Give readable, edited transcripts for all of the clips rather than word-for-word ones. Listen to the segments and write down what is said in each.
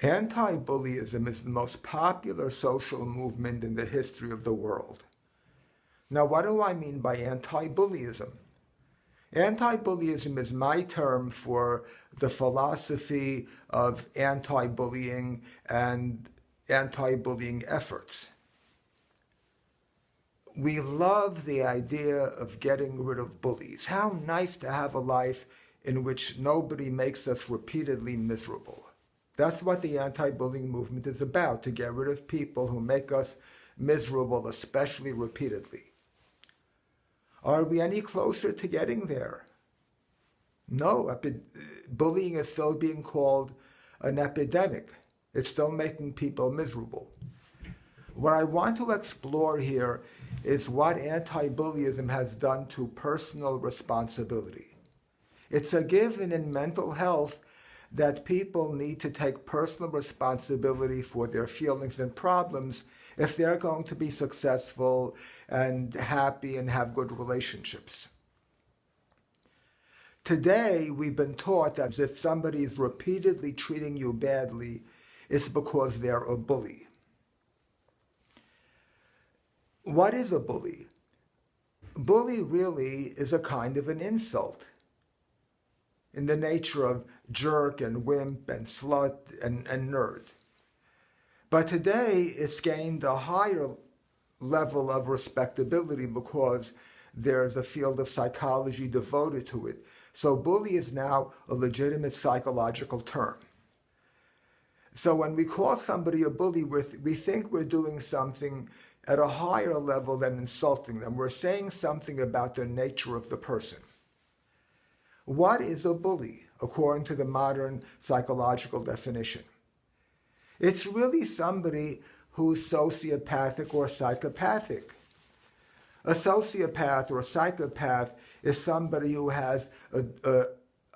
Anti-bullyism is the most popular social movement in the history of the world. Now, what do I mean by anti-bullyism? Anti-bullyism is my term for the philosophy of anti-bullying and anti-bullying efforts. We love the idea of getting rid of bullies. How nice to have a life in which nobody makes us repeatedly miserable. That's what the anti-bullying movement is about, to get rid of people who make us miserable, especially repeatedly. Are we any closer to getting there? No, bullying is still being called an epidemic. It's still making people miserable. What I want to explore here is what anti-bullyism has done to personal responsibility. It's a given in mental health that people need to take personal responsibility for their feelings and problems if they're going to be successful and happy and have good relationships. Today, we've been taught that if somebody is repeatedly treating you badly, it's because they're a bully. What is a bully? Bully really is a kind of an insult in the nature of jerk and wimp and slut and nerd. But today it's gained a higher level of respectability because there's a field of psychology devoted to it. So bully is now a legitimate psychological term. So when we call somebody a bully, we think we're doing something at a higher level than insulting them. We're saying something about the nature of the person. What is a bully, according to the modern psychological definition? It's really somebody who's sociopathic or psychopathic. A sociopath or psychopath is somebody who has an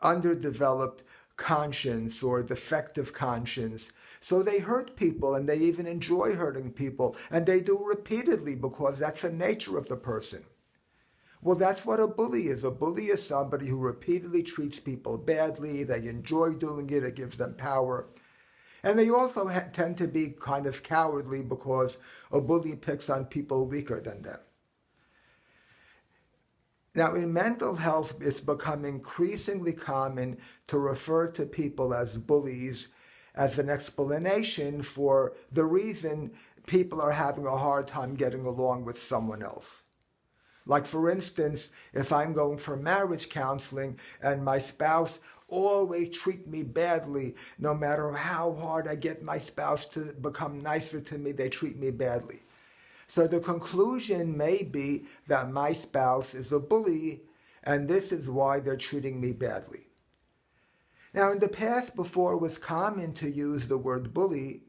underdeveloped conscience or defective conscience. So they hurt people and they even enjoy hurting people, and they do repeatedly because that's the nature of the person. Well, that's what a bully is. A bully is somebody who repeatedly treats people badly. They enjoy doing it. It gives them power. And they also tend to be kind of cowardly because a bully picks on people weaker than them. Now, in mental health, it's become increasingly common to refer to people as bullies as an explanation for the reason people are having a hard time getting along with someone else. Like, for instance, if I'm going for marriage counseling and my spouse always treats me badly, no matter how hard I get my spouse to become nicer to me, they treat me badly. So the conclusion may be that my spouse is a bully, and this is why they're treating me badly. Now, in the past, before it was common to use the word bully,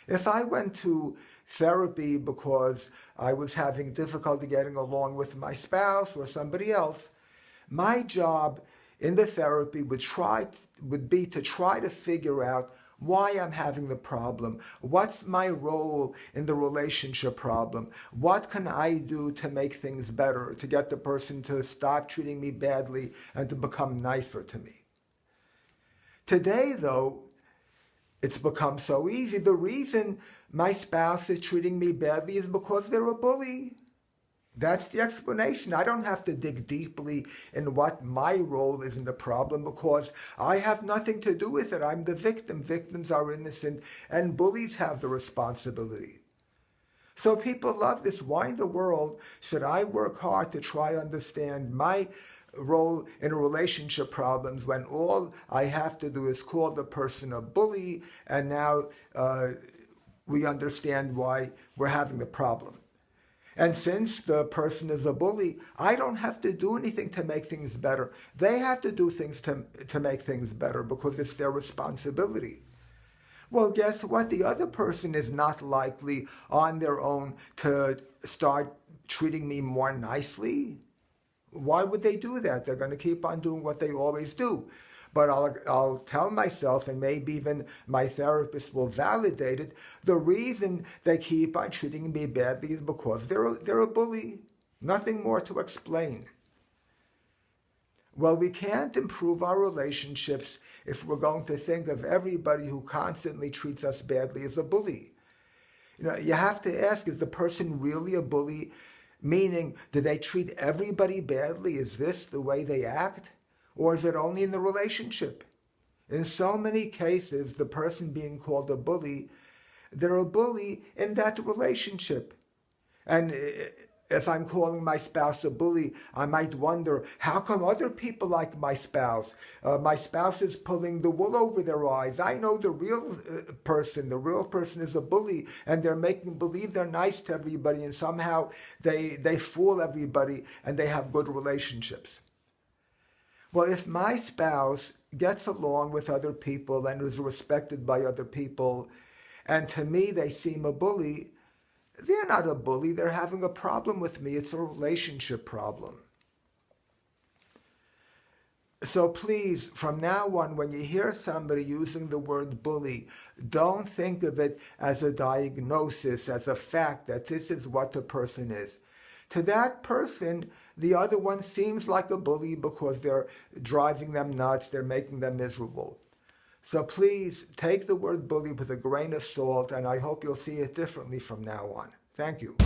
if I went to therapy because I was having difficulty getting along with my spouse or somebody else, my job in the therapy would be to try to figure out why I'm having the problem, what's my role in the relationship problem, what can I do to make things better, to get the person to stop treating me badly and to become nicer to me. Today, though, it's become so easy. The reason my spouse is treating me badly is because they're a bully. That's the explanation. I don't have to dig deeply in what my role is in the problem because I have nothing to do with it. I'm the victim. Victims are innocent, and bullies have the responsibility. So people love this. Why in the world should I work hard to try to understand my role in relationship problems when all I have to do is call the person a bully, and now we understand why we're having the problem. And since the person is a bully, I don't have to do anything to make things better. They have to do things to make things better because it's their responsibility. Well, guess what? The other person is not likely on their own to start treating me more nicely. Why would they do that? They're going to keep on doing what they always do. But I'll tell myself, and maybe even my therapist will validate it, the reason they keep on treating me badly is because they're a bully. Nothing more to explain. Well, we can't improve our relationships if we're going to think of everybody who constantly treats us badly as a bully. You have to ask, is the person really a bully? Meaning, do they treat everybody badly? Is this the way they act? Or is it only in the relationship? In so many cases, the person being called a bully, they're a bully in that relationship. And if I'm calling my spouse a bully, I might wonder, how come other people like my spouse? My spouse is pulling the wool over their eyes. I know the real person is a bully, and they're making believe they're nice to everybody, and somehow they fool everybody, and they have good relationships. Well, if my spouse gets along with other people and is respected by other people, and to me they seem a bully, they're not a bully. They're having a problem with me. It's a relationship problem. So please, from now on, when you hear somebody using the word bully, don't think of it as a diagnosis, as a fact that this is what the person is. To that person, the other one seems like a bully because they're driving them nuts, they're making them miserable. So please take the word bully with a grain of salt, and I hope you'll see it differently from now on. Thank you.